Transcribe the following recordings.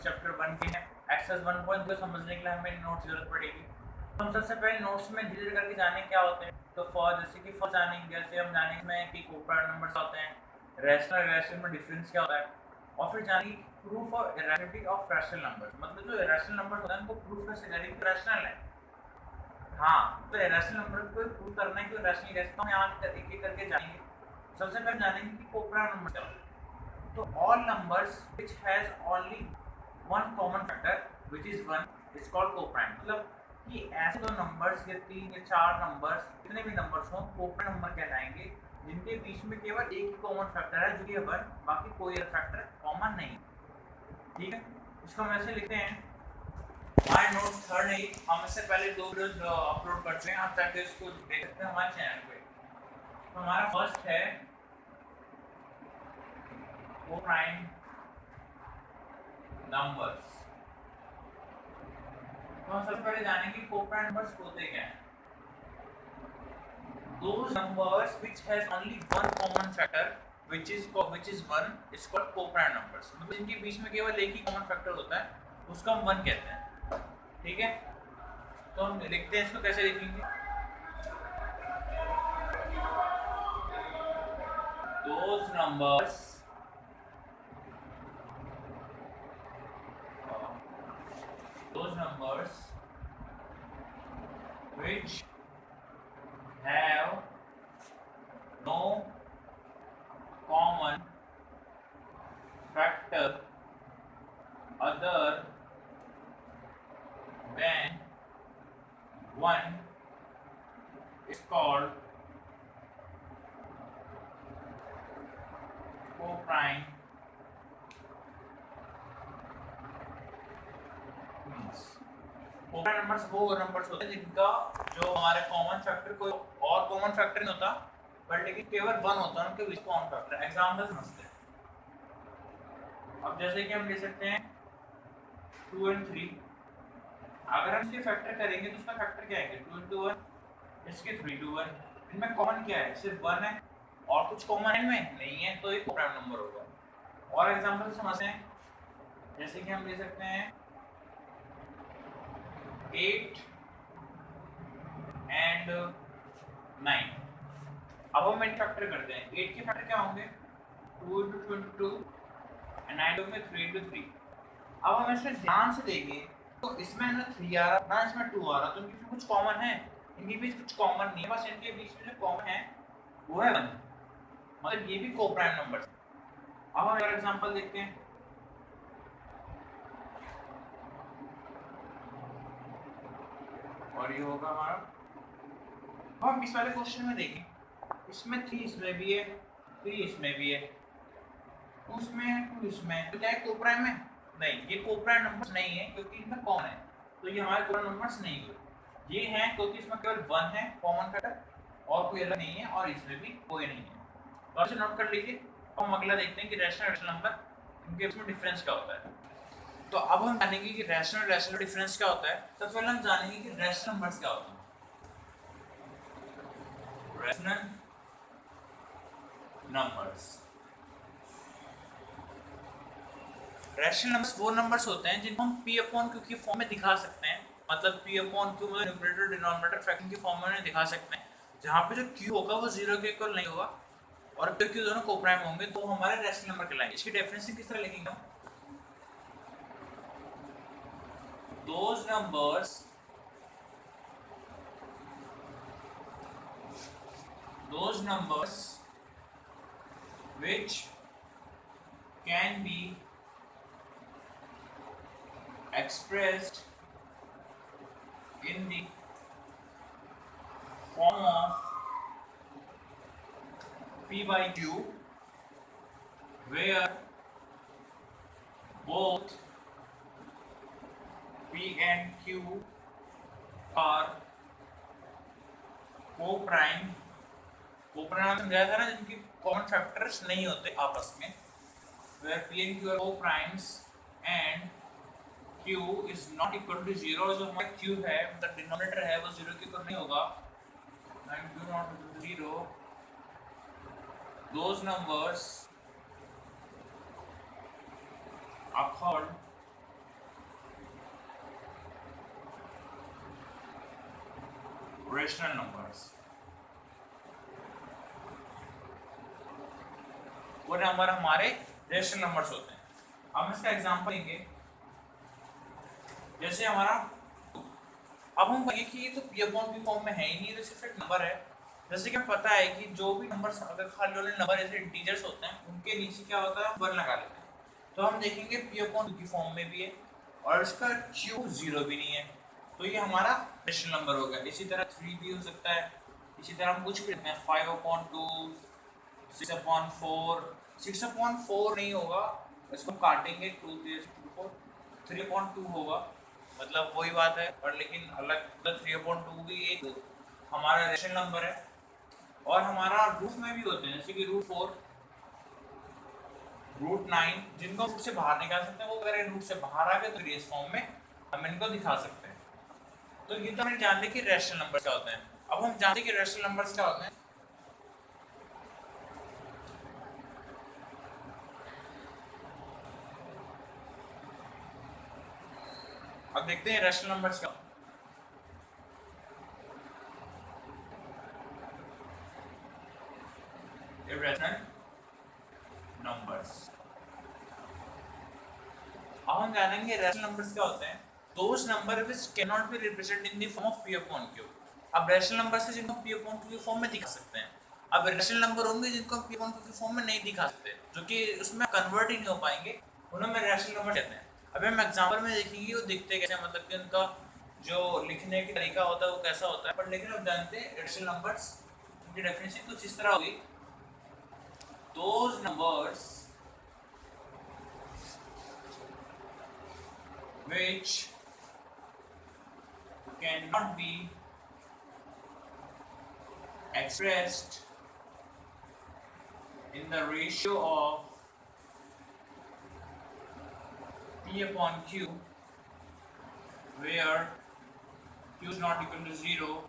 Chapter 1 के हैं। Exercise 1.2 समझने के लिए हमें नोट्स की जरूरत पड़ेगी। तो हम सबसे पहले नोट्स में धीरे करके जाने क्या होते हैं। तो जैसे कि फर्स्ट जानेंगे, जैसे हम जानेंगे कि कोप्राइम नंबर्स होते हैं, रैशनल इरेशनल में डिफरेंस क्या होता है, और फिर जानेंगे proof of irrationality of rational numbers. मतलब जो इरेशनल नंबर्स होते हैं उनको प्रूफ कैसे करेंगे कि रैशनल है। हाँ, तो इरेशनल नंबर को प्रूव करना है कि रैशनल कैसे, तो हम यहाँ एक एक करके जानेंगे। सबसे पहले जानेंगे कि कोप्राइम नंबर क्या होता है। तो all numbers which has only one common factor which is 1 is called coprime. मतलब कि ऐसे दो नंबर्स या 3 या 4 नंबर्स, कितने भी नंबर्स हों, कोप्राइम नंबर कहलाएंगे जिनके बीच में केवल एक ही कॉमन फैक्टर है जो कि है 1, बाकी कोई और फैक्टर कॉमन नहीं। ठीक है, इसको हम ऐसे लिखते हैं। हमारे नोट थर्ड है, हम इससे पहले 2 वीडियोस अपलोड कर चुके हैं, आप जाके इसको देख सकते हैं हमारे चैनल पे। तो हमारा फर्स्ट है कोप्राइम नंबर्स। तो हम सबसे पहले जानेंगे कोप्राइम नंबर्स होते क्या हैं। Those numbers which has only one common factor which is 1 is called coprime numbers. मतलब इनके बीच में केवल एक ही कॉमन फैक्टर होता है, उसको हम 1 कहते हैं। ठीक है, तो हम लिखते हैं, इसको कैसे लिखेंगे। Those numbers which have no common factor other than 1 is called coprime coprime numbers वो नंबर्स होते हैं जिनका जो हमारे कॉमन फैक्टर कोई और कॉमन फैक्टर नहीं होता, बट लेकिन केवल 1 होता है उनके बीच कॉमन फैक्टर। एग्जांपल समझते हैं। अब जैसे कि हम ले सकते हैं 2 और 3। अगर हम इसके फैक्टर करेंगे तो उसका फैक्टर क्या है, 2 into 1, इसके 3 to 1। इनमें कॉमन क्या है, सिर्फ 1 है, और कुछ कॉमन इनमें नहीं है, तो ये कोप्राइम नंबर होगा। और एग्जांपल समझते हैं, जैसे कि हम ले सकते हैं 8 and 9। अब हम इनके फैक्टर करते हैं। 8 के फैक्टर क्या होंगे, 2 into 2 into 2, and 9 होंगे 3 into 3। अब हम इसे ध्यान से देंगे तो इसमें ना 3 आ रहा ना इसमें 2 आ रहा, तो इनके बीच कुछ कॉमन है, इनके बीच कुछ कॉमन नहीं है, बस इनके बीच में जो कॉमन है वो है 1। मतलब ये भी कोप्राइम नंबर है। अब हम एक एग्जांपल देखते हैं। और ये होगा हमारा, अब हम इस वाले क्वेश्चन में देखें, इसमें 3 इसमें भी है, 3 इसमें भी है, 2 इसमें है, 2 इसमें, तो क्या है कोप्राइम है? नहीं, ये कोप्राइम नंबर्स नहीं है क्योंकि इनमें कॉमन है, तो ये हमारे कोप्राइम नंबर्स नहीं हुए। ये हैं क्योंकि इसमें केवल 1 है कॉमन फैक्टर, और कोई अलग नहीं है, और इसमें भी कोई नहीं है। तो इसे नोट कर लीजिए। हम अगला देखते हैं कि रैशनल नंबर, इनके बीच में डिफरेंस क्या होता है। तो अब हम जानेंगे कि रैशनल डिफरेंस क्या होता है। सबसे पहले हम जानेंगे कि रैशनल नंबर्स क्या होते हैं। रैशनल नंबर्स, रैशनल नंबर्स वो नंबर्स होते हैं जिनको हम p अपॉन q की फॉर्म में दिखा सकते हैं। मतलब p अपॉन q मतलब न्यूमरेटर डिनोमिनेटर फ्रैक्शन की फॉर्म में दिखा सकते हैं, जहाँ पे जो q होगा वो 0 के इक्वल नहीं होगा, और p q दोनों कोप्राइम होंगे, तो हमारे रैशनल नंबर कहलाएंगे। इसकी डेफिनेशन किस तरह लिखेंगे हम, those numbers which can be expressed in the form of p by q, where both p and q are coprime. Coprime समझाया था ना, जिनकी कॉमन फैक्टर्स नहीं होते आपस में, where p and q are co-primes and q is not equal to 0। जो हमारा q है, मतलब डिनोमिनेटर है, वो 0 के इक्वल नहीं होगा, and q not equal to 0, those numbers are called rational numbers, वो नंबर हमारे रेशनल नंबर्स होते हैं। हम इसका एग्जांपल लेंगे, जैसे हमारा, अब हम कहेंगे कि ये तो p अपॉन q फॉर्म में है ही नहीं, तो सिर्फ एक नंबर है। जैसे कि हमें पता है कि जो भी नंबर्स अगर खाली वाले नंबर ऐसे इंटीजर्स होते हैं उनके नीचे क्या होता है, वन लगा लेते हैं। तो हम देखेंगे p अपॉन q की फॉर्म में भी है और इसका q 0 भी नहीं है, तो ये हमारा रेशनल नंबर हो गया। इसी तरह 3 भी हो सकता है, इसी तरह हम कुछ भी लिखते हैं 5 अपॉन 2, 6 अपॉन 4, 6 अपॉन 4 नहीं होगा, इसको काटेंगे 2 4, 3 अपॉन 2 होगा, मतलब वही बात है, और लेकिन अलग, मतलब 3 अपॉन 2 भी एक हमारा रेशनल नंबर है। और हमारा रूट में भी होते हैं, जैसे कि रूट 4, रूट 9, जिनको रूट से बाहर निकाल सकते हैं, वो अगर रूट से बाहर आ गए तो रेस फॉर्म में हम इनको दिखा सकते हैं। तो ये तो हमने जान लिया कि रेशनल नंबर क्या होते हैं। अब हम जानते हैं कि रेशनल नंबर्स क्या होते हैं। अब देखते हैं रेशनल नंबर्स क्या, irrational numbers। अब हम जानेंगे रैशनल नंबर्स क्या होते हैं। Those number which can not be represented in the form of p upon q। अब रैशनल नंबर से जिनको p अपॉन q की फॉर्म में दिखा सकते हैं, अब रैशनल नंबर होंगे जिनको हम p अपॉन q की फॉर्म में नहीं दिखा सकते, जो कि उसमें कन्वर्ट ही नहीं हो पाएंगे, उन्हें हम रैशनल नंबर कहते हैं। अब हम एग्जांपल में देखेंगे वो दिखते कैसे, मतलब कि उनका जो लिखने का तरीका होता है वो कैसा होता है। पर लेकिन अब जानते हैं रैशनल नंबर्स की डेफिनेशन कुछ इस तरह होगी, those numbers which cannot be expressed in the ratio of p upon q, where q is not equal to 0,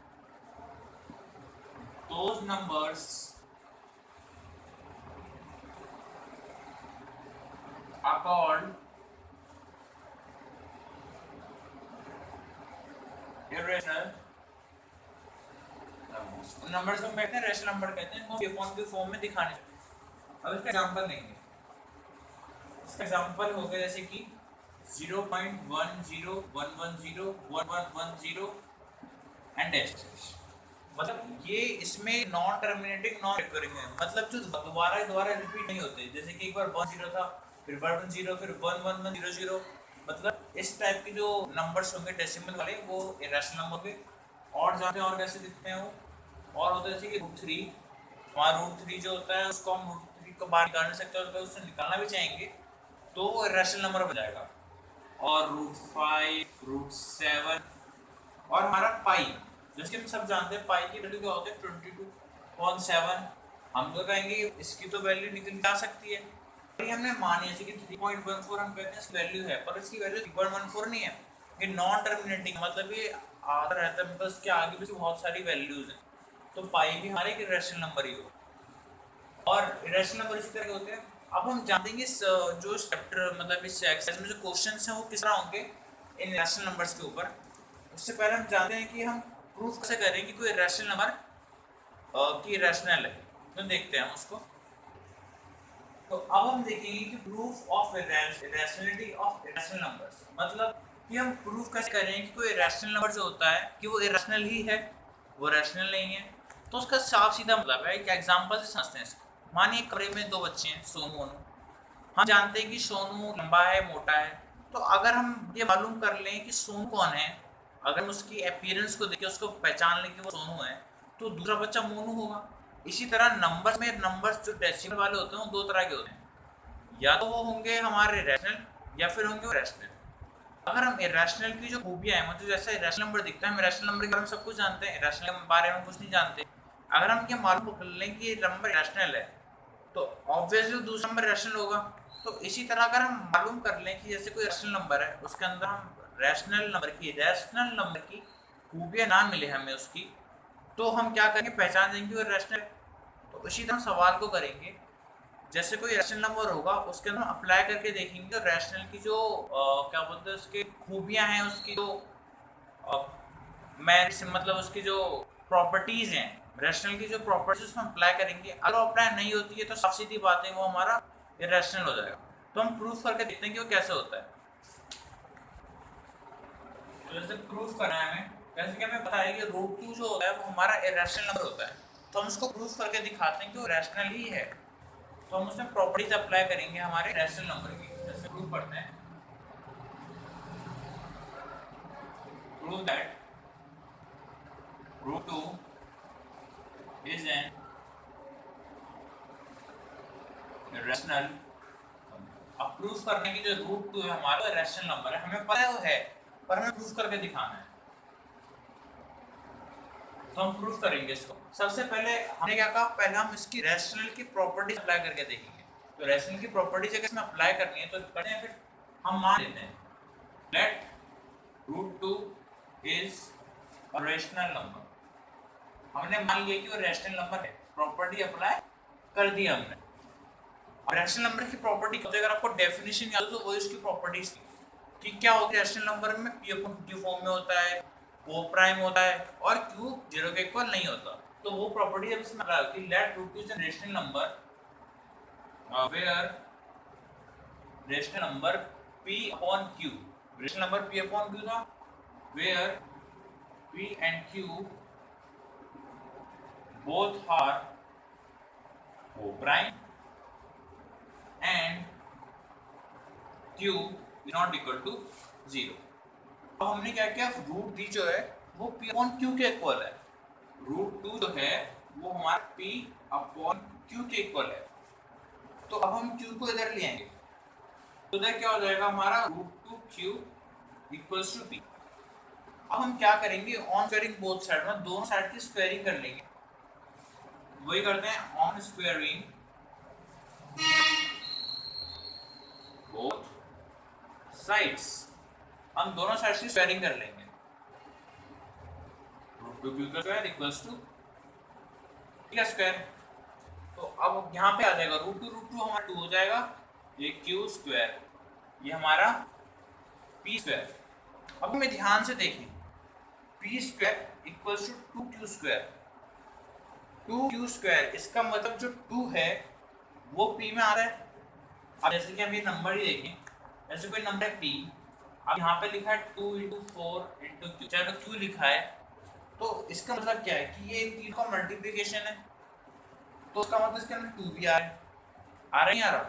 those numbers are called irrational numbers। Numbers को कहते हैं रेशनल नंबर कहते हैं, इनको p अपॉन q फॉर्म में दिखाने चाहिए। अब इसका एग्जांपल लेंगे, इसका एग्जांपल हो गया जैसे कि 0.10110110 एंड डैश, मतलब ये इसमें नॉन टर्मिनेटिंग नॉन रिकरिंग है, मतलब जो दोबारा रिपीट नहीं होते, जैसे कि एक बार 10 था, फिर 10 फिर 1110, मतलब इस टाइप के जो नंबर्स होंगे डेसिमल वाले वो इरेशनल नंबर होंगे। और जानते हैं और कैसे दिखते हैं वो, और होता है जैसे कि √3, हमारा √3 जो होता है उसको हम √3 को बाहर निकाल नहीं सकते, और अगर उससे निकालना भी चाहेंगे तो वो इरेशनल नंबर बन जाएगा। और √5, √7, और हमारा पाई, जैसे हम सब जानते हैं पाई की वैल्यू क्या होती है 22.7, हम तो कहेंगे इसकी तो वैल्यू निकल जा सकती है, ये हमने मानी जैसे कि 3.14 हम कहते हैं इसकी वैल्यू है, पर इसकी वैल्यू 3.14 नहीं है, ये नॉन टर्मिनेटिंग, मतलब ये आता रहता है, मतलब इसके आगे भी बहुत सारी वैल्यूज हैं, तो पाई भी हमारे एक इरेशनल नंबर ही हो। और इरेशनल नंबर इसी तरह के होते हैं। अब हम जानेंगे जो चैप्टर, मतलब इस एक्सरसाइज में जो क्वेश्चंस हैं वो किस तरह होंगे इन इरेशनल नंबर्स के ऊपर। उससे पहले हम जानते हैं कि हम प्रूफ कैसे करें कि कोई इरेशनल नंबर की इरेशनल है, तो देखते हैं हम उसको। तो अब हम देखेंगे कि proof of irrationality of irrational numbers, मतलब कि हम प्रूफ कैसे करें कि कोई इरेशनल नंबर जो होता है कि वो इरेशनल ही है, वो रैशनल नहीं है। तो उसका साफ सीधा मतलब है, एक एग्जांपल से समझते हैं इसको। मानिए कमरे में दो बच्चे हैं, सोनू और हम जानते हैं कि सोनू लंबा है, मोटा है, तो अगर हम ये मालूम कर लें कि सोनू कौन है, अगर हम उसकी अपीयरेंस को देखें, उसको पहचान लें कि वो सोनू है, तो दूसरा बच्चा मोनू होगा। इसी तरह नंबर्स में, नंबर्स जो डेसिमल वाले होते हैं वो दो तरह के होते हैं, या तो वो होंगे हमारे रैशनल या फिर होंगे रैशनल। अगर हम इरेशनल की जो खूबियां हैं, मतलब जैसे इरेशनल नंबर दिखता है, हम इरेशनल नंबर के बारे में सब कुछ जानते हैं, इरेशनल के बारे में कुछ नहीं जानते। अगर हम ये मालूम कर लें कि ये नंबर इरेशनल है, तो ऑब्वियसली दूसरा नंबर रैशनल होगा। तो इसी तरह अगर हम मालूम कर लें कि जैसे कोई रैशनल नंबर है, उसके अंदर हम रैशनल नंबर की खूबियां ना मिले हमें उसकी, तो हम क्या करेंगे, पहचान देंगे वो रैशनल। तो इसी तरह सवाल को करेंगे, जैसे कोई रैशनल नंबर होगा उसके अंदर अप्लाई करके देखेंगे तो रैशनल की जो क्या बोलते हैं उसकी खूबियां हैं, उसकी जो मैं मतलब उसकी जो प्रॉपर्टीज हैं रैशनल की, जो प्रॉपर्टीज उसमें अप्लाई करेंगे, अगर वो अप्लाई नहीं होती है तो साफ सीधी बात है वो हमारा इरेशनल हो जाएगा। तो हम प्रूफ करके देखते हैं कि वो कैसे होता है। तो जैसे प्रूफ करना है हमें, जैसे कि हमें पता है कि √2 जो होता है वो हमारा इरेशनल नंबर होता है, तो हम उसको प्रूफ करके दिखाते हैं कि वो रैशनल ही है। तो हम उसमें प्रॉपर्टीज अप्लाई करेंगे हमारे रैशनल नंबर की। जैसे प्रूफ करते हैं, prove that √2 is an irrational। अब प्रूफ करने की जो √2 है हमारा रैशनल नंबर है, हमें पता है वो है, पर हमें प्रूफ करके दिखाना है। तो हम प्रूफ करेंगे इसको। सबसे पहले हमने क्या कहा, पहले हम इसकी रैशनल की प्रॉपर्टीज अप्लाई करके देखेंगे। तो रैशनल की प्रॉपर्टीज अगर इसमें अप्लाई करनी है तो करते हैं, फिर हम मान लेते हैं let √2 is a rational number. हमने मान लिया कि वो रैशनल नंबर है, प्रॉपर्टी अप्लाई कर दी हमने। रैशनल नंबर की प्रॉपर्टी क्या होती है, अगर आपको डेफिनेशन याद हो तो वो इसकी प्रॉपर्टीज थी कि क्या होती है रैशनल नंबर में, p अपॉन q फॉर्म में होता है, को प्राइम होता है और q 0 के इक्वल नहीं होता। तो वो प्रॉपर्टी अब इसमें लगा कि let √2 is a rational number where rational number p upon q, rational number p upon q था, where p and q both are coprime and q is not equal to 0। अब हमने क्या किया, √3 जो है वो p अपॉन q के equal है, √2 जो है वो हमारा p अपॉन q के इक्वल है। तो अब हम q को इधर ले आएंगे, तो इधर क्या हो जाएगा हमारा √2q इक्वल्स टू p। अब हम क्या करेंगे, ऑन स्क्वायरिंग बोथ साइड में, दोनों साइड की स्क्वायरिंग कर लेंगे। वही करते हैं, ऑन स्क्वायरिंग बोथ साइड्स, हम दोनों साइड की स्क्वायरिंग कर लेंगे। √2q का स्क्वायर इक्वल्स टू p का स्क्वायर। तो अब यहाँ पे आ जाएगा √2 हमारा 2 हो जाएगा, ये q स्क्वायर, ये हमारा p स्क्वायर। अब हमें ध्यान से देखें, p square equals to 2q square, 2q square, इसका मतलब जो 2 है वो p में आ रहा है। अब जैसे कि हम ये नंबर ही देखें, जैसे कोई नंबर है p, अब यहाँ पे लिखा है 2 × 4 × q, चाहे तो q लिखा है, तो इसका मतलब क्या है कि ये 3 का मल्टीप्लिकेशन है, तो उसका मतलब इसके अंदर 2 भी आ रहा है नहीं आ रहा,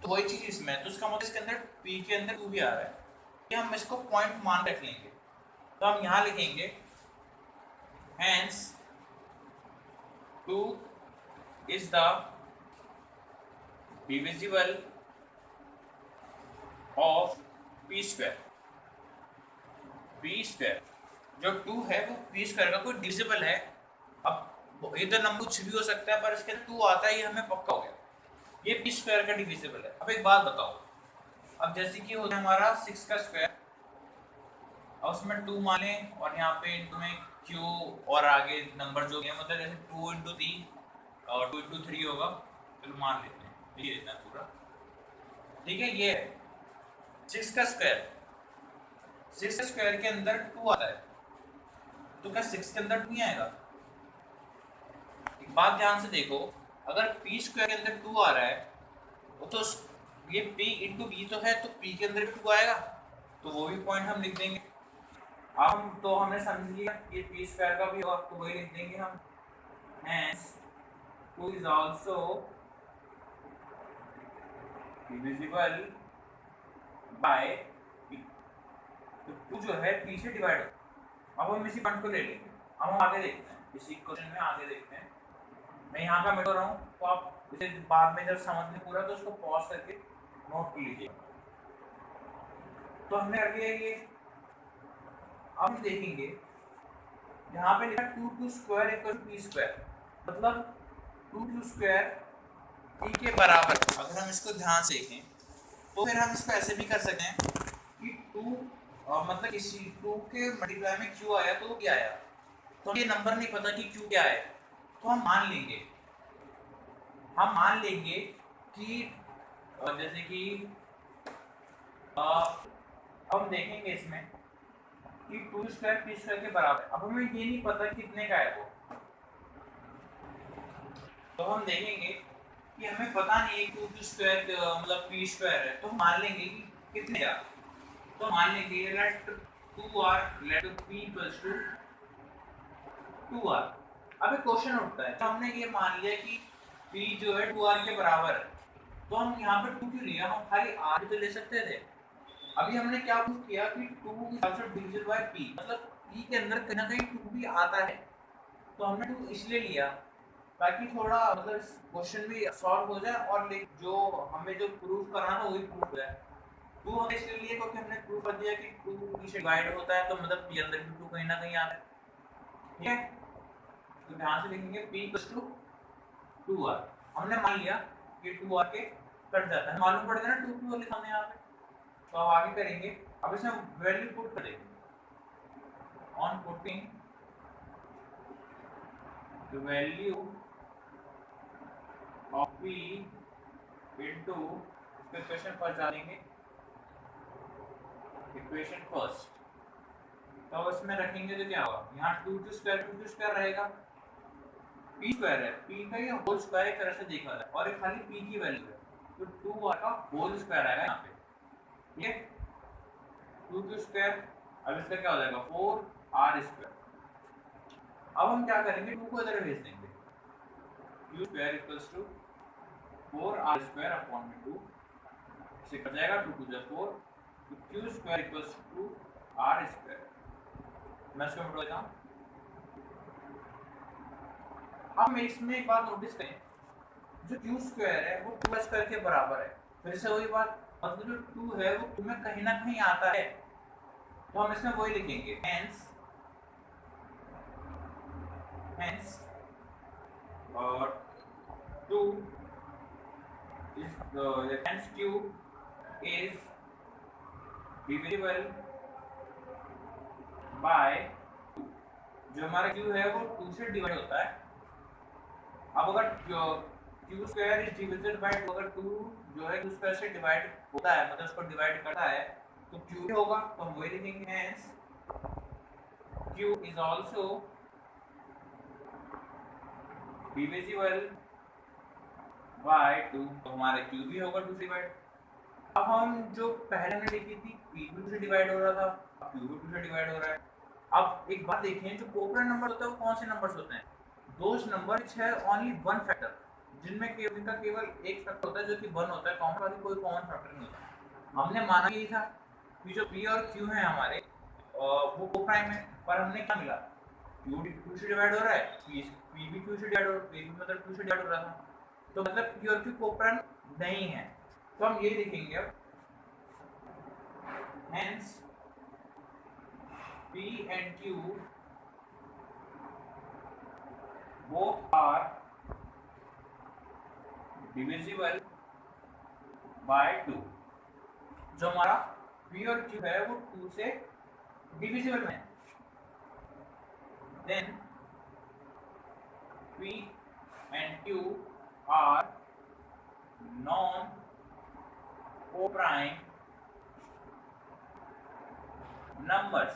तो वही चीज इसमें, तो इसका मतलब इसके अंदर p के अंदर 2 भी आ रहा है। ये हम इसको पॉइंट मान रख लेंगे, तो हम यहाँ लिखेंगे hence 2 is the divisible of p square. p square जो 2 है वो p स्क्वायर का कोई डिविजिबल है। अब इधर नंबर कुछ भी हो सकता है, पर इसके 2 आता है, ये हमें पक्का हो गया, ये p स्क्वायर का डिविजिबल है। अब एक बात बताओ, अब जैसे कि होता है हमारा 6 का स्क्वायर, और उसमें 2 मान लें और यहाँ पे इनटू में q और आगे नंबर जो है, मतलब जैसे 2 × 3 और 2 × 3 होगा, चलो मान लेते हैं, ये इतना पूरा ठीक है। ये 6 का स्क्वायर, 6 के स्क्वायर के अंदर 2 आता है, तो क्या 6 के अंदर 2 नहीं आएगा? एक बात ध्यान से देखो, अगर p स्क्वायर के अंदर 2 आ रहा है, तो ये p × p तो है, तो p के अंदर 2 आएगा, तो वो भी पॉइंट हम लिख देंगे। अब तो हमने समझ लिया कि p स्क्वायर का भी होगा, तो वही लिख देंगे हम, hence 2 is also divisible by p। तो 2 जो है p से डिवाइड हो। अब हम इसी पॉइंट को ले लेंगे, अब हम आगे देखते हैं, इसी क्वेश्चन में आगे देखते हैं। मैं यहाँ का मिटा रहा हूँ, तो आप इसे बाद में जब समझ लें पूरा, तो उसको पॉज करके नोट कर लीजिए। तो हमने कर लिया ये। अब हम देखेंगे यहाँ पे लिखा 2q square equal to p square, मतलब 2q स्क्वायर p के बराबर। अगर हम इसको ध्यान से देखें तो फिर हम इसको ऐसे भी कर सकते हैं कि 2 मतलब किसी 2 के मल्टीप्लाई में q आया तो क्या आया, तो ये नंबर नहीं पता कि q क्या है, तो हम मान लेंगे कि जैसे कि हम देखेंगे इसमें कि 2 स्क्वायर p स्क्वायर के बराबर है। अब हमें ये नहीं पता कितने का है वो, तो हम देखेंगे कि हमें पता नहीं है कि 2 स्क्वायर मतलब p स्क्वायर है, तो मान लेंगे कि कितने का, तो मान लेंगे let 2r let p equals to 2r। अब एक क्वेश्चन उठता है, तो हमने ये मान लिया कि p जो है 2r के बराबर है, तो हम यहाँ पे 2 क्यों लिया, हम खाली r भी तो ले सकते थे। अभी हमने क्या प्रूव किया कि 2 is also divisible by p, मतलब p के अंदर कहीं ना कहीं 2 भी आता है, तो हमने 2 इसलिए लिया ताकि थोड़ा मतलब क्वेश्चन भी सॉल्व हो जाए और जो हमें जो प्रूफ करना था वही प्रूफ हो जाए। 2 हमने इसलिए लिए क्योंकि हमने प्रूफ कर दिया कि 2 p से डिवाइड होता है, तो मतलब p अंदर भी 2 कहीं ना कहीं आता है। ठीक है, तो ध्यान से लिखेंगे p इक्वल्स टू 2r। हमने मान लिया कि 2r के कट जाता है, मालूम पड़ गया ना 2 क्यों लिखा हमने यहाँ पे, तो अब आगे करेंगे। अब इसमें वैल्यू पुट कर देंगे, on putting the value of p into equation first डालेंगे, इक्वेशन फर्स्ट, तो इसमें रखेंगे तो क्या होगा, यहाँ 2 स्क्वायर रहेगा, p स्क्वायर है, p का ये होल स्क्वायर एक तरह से देखा जाए और एक खाली p की वैल्यू है, तो 2r का होल स्क्वायर आएगा यहाँ पे। ठीक है, 2 स्क्वायर, अब इसका क्या हो जाएगा 4r स्क्वायर। अब हम क्या करेंगे, 2 को इधर भेज देंगे, q square equals to 4r square upon में 2, इसे कट जाएगा 2 2 4, तो q square equals to r square. मैं इसको मिटा देता हूँ। अब इसमें एक बात नोटिस करें, जो q स्क्वायर है वो 2 स्क्वायर के बराबर है, फिर से वही बात, मतलब जो 2 है वो 2 में कहीं ना कहीं आता है, तो हम इसमें वही लिखेंगे, hence 2 is hence q is divisible by 2, जो हमारा q है वो 2 से डिवाइड होता है। अब अगर q square is divisible by 2, अगर 2 जो है q स्क्वायर से डिवाइड होता है, मतलब उसको डिवाइड करता है, तो q होगा, तो हम वही लिखेंगे, hence q is also divisible by 2, तो हमारा q भी होगा 2 से डिवाइड। अब हम जो पहले में लिखी थी p 2 से डिवाइड हो रहा था, अब q 2 से डिवाइड हो रहा है। अब एक बात देखें, जो कोऑपरेंट नंबर होता है वो कौन से नंबर्स होते हैं, those number which have only one factor, जिनमें केवल केवल एक फैक्टर होता है जो कि 1 होता है, कॉमन वाली कोई कॉमन फैक्टर नहीं होता। हमने माना यही था कि जो p और q है हमारे वो कोप्राइम है, पर हमने क्या मिला, q 2 से डिवाइड हो रहा है, p भी 2 से डिवाइड हो रहा है, p भी मतलब 2 से डिवाइड हो रहा था, तो मतलब p और q कोप्राइम नहीं है, तो हम ये लिखेंगे अब, hence p and q both are divisible by 2, जो हमारा p और q है वो 2 से डिविजिबल है, then p and q are non coprime numbers,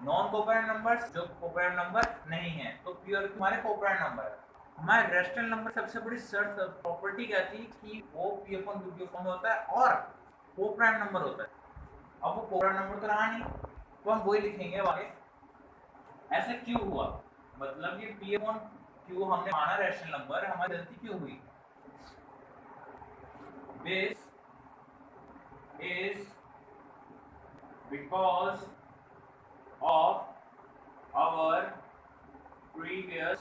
non coprime numbers जो कोप्राइम नंबर नहीं है, तो p और q हमारे कोप्राइम नंबर है। हमारे रेशनल नंबर सबसे बड़ी शर्त प्रॉपर्टी क्या थी कि वो p अपॉन q के फॉर्म में होता है और कोप्राइम नंबर होता है। अब वो कोप्राइम नंबर तो रहा नहीं, तो हम वही लिखेंगे आगे, ऐसे क्यों हुआ, मतलब ये p अपॉन q हमने माना रेशनल नंबर, हमारी गलती क्यों हुई, this is because of our previous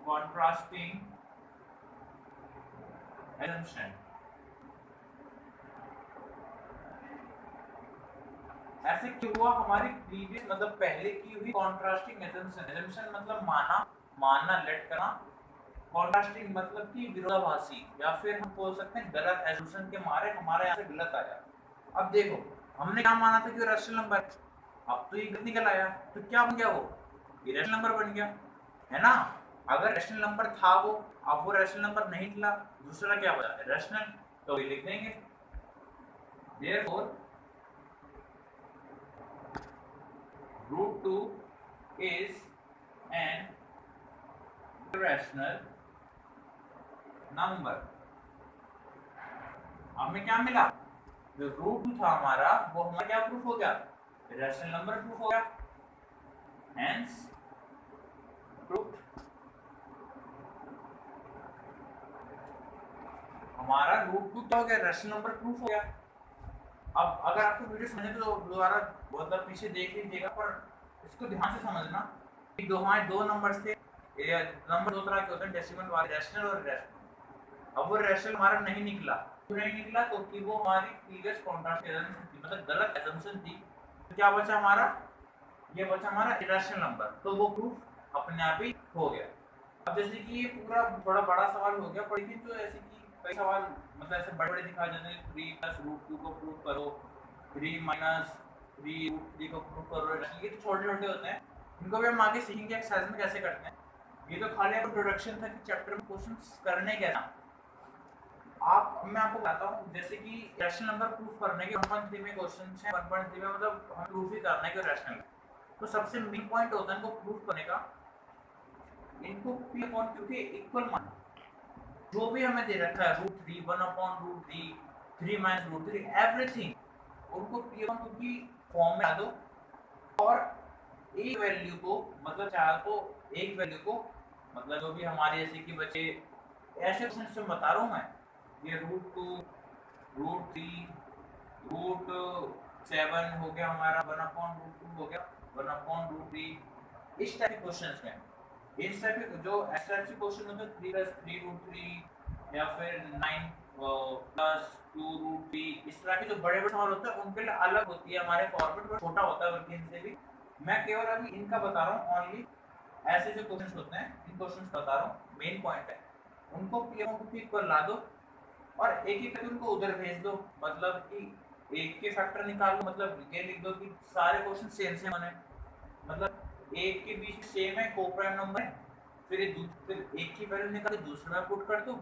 contrasting assumption। ऐसे क्यों हुआ, हमारी प्रीवियस मतलब पहले की हुई कॉन्ट्रास्टिंग assumption मतलब मानना लेट करना, कॉन्ट्रास्टिंग मतलब कि विरोधाभासी, या फिर हम बोल सकते हैं गलत assumption के मारे हमारे यहाँ से गलत आया। अब देखो हमने क्या माना था कि रेशनल नंबर, अब तो ये गलत निकल आया, तो क्या बन गया, वो इरेशनल नंबर बन गया, है ना। अगर रेशनल नंबर था वो, अब वो रेशनल नंबर नहीं निकला, दूसरा क्या बचा रेशनल, तो ये लिख देंगे, therefore root 2 is an irrational number. हमें क्या मिला, जो रूट 2 था हमारा वो हमारा क्या प्रूफ हो गया, irrational नंबर प्रूफ हो गया। Hence प्रूफ हमारा रूट 2 क्या हो गया, irrational नंबर प्रूफ हो गया। अब अगर आपको वीडियो समझे तो दोबारा बहुत बार पीछे देख लीजिएगा, पर इसको ध्यान से समझना कि हमारे दो नंबर्स थे, नंबर दो तरह के होते हैं, डेसिमल वाले, रैशनल और इरेशनल। अब वो रैशनल हमारा नहीं निकला, क्यों नहीं निकला, तो कि वो हमारी प्रीवियस कॉन्ट्रास्ट थी, मतलब गलत असम्पशन थी। तो क्या बचा हमारा, ये बचा हमारा इरेशनल नंबर, तो वो प्रूफ अपने आप ही हो गया। अब जैसे कि ये पूरा थोड़ा बड़ा सवाल हो गया, पर लेकिन जो ऐसे कि कई सवाल मतलब ऐसे बड़े बड़े दिखाए जाते हैं, 3 + √2 को प्रूव करो, 3 - 3 √3 को प्रूव करो, ये तो छोटे छोटे होते हैं, इनको भी हम आगे सीखेंगे एक्सरसाइज में कैसे करते हैं। ये तो खाली आपको इंट्रोडक्शन था कि चैप्टर में क्वेश्चंस करने कैसा। मैं आपको बताता हूँ, जैसे कि रैशनल नंबर प्रूफ करने के 1.3 में क्वेश्चंस हैं। 1.3 में मतलब हम प्रूफ ही करना है कि रैशनल है, तो सबसे मेन पॉइंट होता है इनको प्रूफ करने का, इनको p अपॉन q के इक्वल मान, जो भी हमें दे रखा है √3, 1/√3, 3 - √3, एवरीथिंग उनको p अपॉन q की फॉर्म में ला दो, और एक वैल्यू को मतलब चाहे तो एक वैल्यू को मतलब जो भी हमारे जैसे कि बच्चे ऐसे क्वेश्चन से बता रहा हूँ मैं, ये √2, √3, √7 हो गया हमारा, 1/√2 हो गया, 1/√3, इस टाइप के क्वेश्चंस में, इस टाइप के जो इस टाइप के क्वेश्चन होते हैं 3 + 3 √3 या फिर 9 + 2 √3, इस तरह के जो बड़े बड़े सवाल होते हैं उनके लिए अलग होती है हमारे फॉर्मेट, पर छोटा होता है बल्कि इनसे भी। मैं केवल अभी इनका बता रहा हूँ, ओनली ऐसे जो क्वेश्चंस होते हैं इन क्वेश्चंस बता रहा हूँ, मेन पॉइंट है उनको p पर ला दो और एक एक करके उनको उधर भेज दो, मतलब कि एक के फैक्टर निकाल लो, मतलब ये लिख दो कि सारे क्वेश्चन सेम सेम बने, मतलब एक के बीच सेम है, कोप्राइम नंबर है, फिर एक की वैल्यू निकाल के दूसरे में पुट कर दो,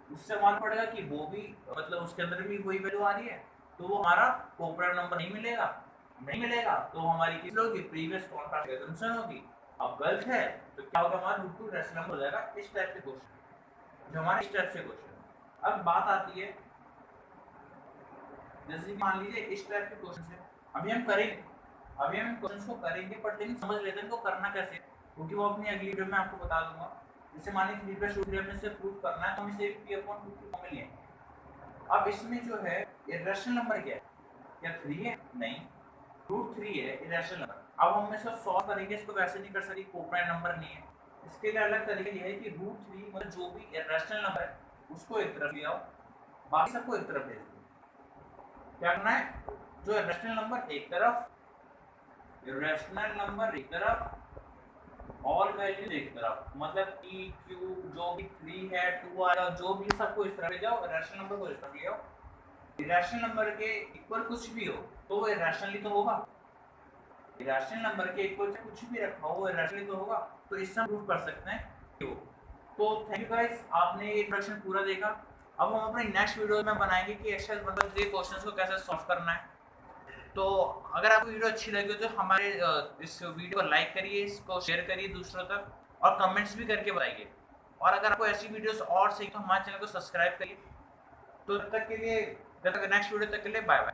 उससे मालूम पड़ेगा कि वो भी मतलब उसके अंदर भी वही वैल्यू आ रही है, तो वो हमारा कोप्राइम नंबर नहीं मिलेगा, तो हमारी किस होगी, प्रीवियस कॉन्ट्रास्ट असम्पशन होगी। अब गलत है तो क्या होगा, हमारा √2 रैशनल नंबर हो जाएगा। इस टाइप के क्वेश्चन जो हमारे इस टाइप से क्वेश्चन। अब बात आती है जैसे कि मान लीजिए इस टाइप के क्वेश्चन है, अभी हम क्वेश्चंस को करेंगे, पर लेकिन समझ लेते हैं इनको करना कैसे, क्योंकि वो अपनी अगली वीडियो में आपको बता दूंगा। जैसे मान लीजिए 3 + √3 में से प्रूव करना है, तो हम इसे p अपॉन 2 की फॉर्म में लेंगे। अब इसमें जो है इरेशनल नंबर क्या है, क्या 3 है, नहीं, √3 है इरेशनल नंबर। अब हम इसको सॉल्व करेंगे, इसको वैसे नहीं कर सकते, कोप्राइम नंबर नहीं है, इसके लिए अलग तरीका ये है कि √3 मतलब जो भी इरेशनल नंबर है उसको एक तरफ ले आओ, बाकी सबको एक तरफ भेज दो। क्या करना है, जो इरेशनल नंबर एक तरफ, इरेशनल नंबर एक तरफ, ऑल वैल्यू एक तरफ, मतलब p q जो भी 3 है 2 आया जो भी सबको इस तरफ ले जाओ, इरेशनल नंबर को इस तरफ ले आओ। इरेशनल नंबर के इक्वल कुछ भी हो तो वो इरेशनली तो होगा, इरेशनल नंबर के इक्वल से कुछ भी रखा हो वो इरेशनली तो होगा, तो इससे हम प्रूव कर सकते हैं क्यों। तो थैंक यू गाइस, आपने ये इंट्रोडक्शन पूरा देखा। अब हम अपने नेक्स्ट वीडियो में बनाएंगे कि एक्सरसाइज मतलब ये क्वेश्चंस को कैसे सॉल्व करना है। तो अगर आपको वीडियो अच्छी लगी तो हमारे इस वीडियो को लाइक करिए, इसको शेयर करिए दूसरों तक, और कमेंट्स भी करके बताइए। और अगर आपको ऐसी वीडियोस और चाहिए तो हमारे चैनल को सब्सक्राइब करिए। तो तब तक के लिए, जब तक नेक्स्ट वीडियो तक के लिए बाय बाय।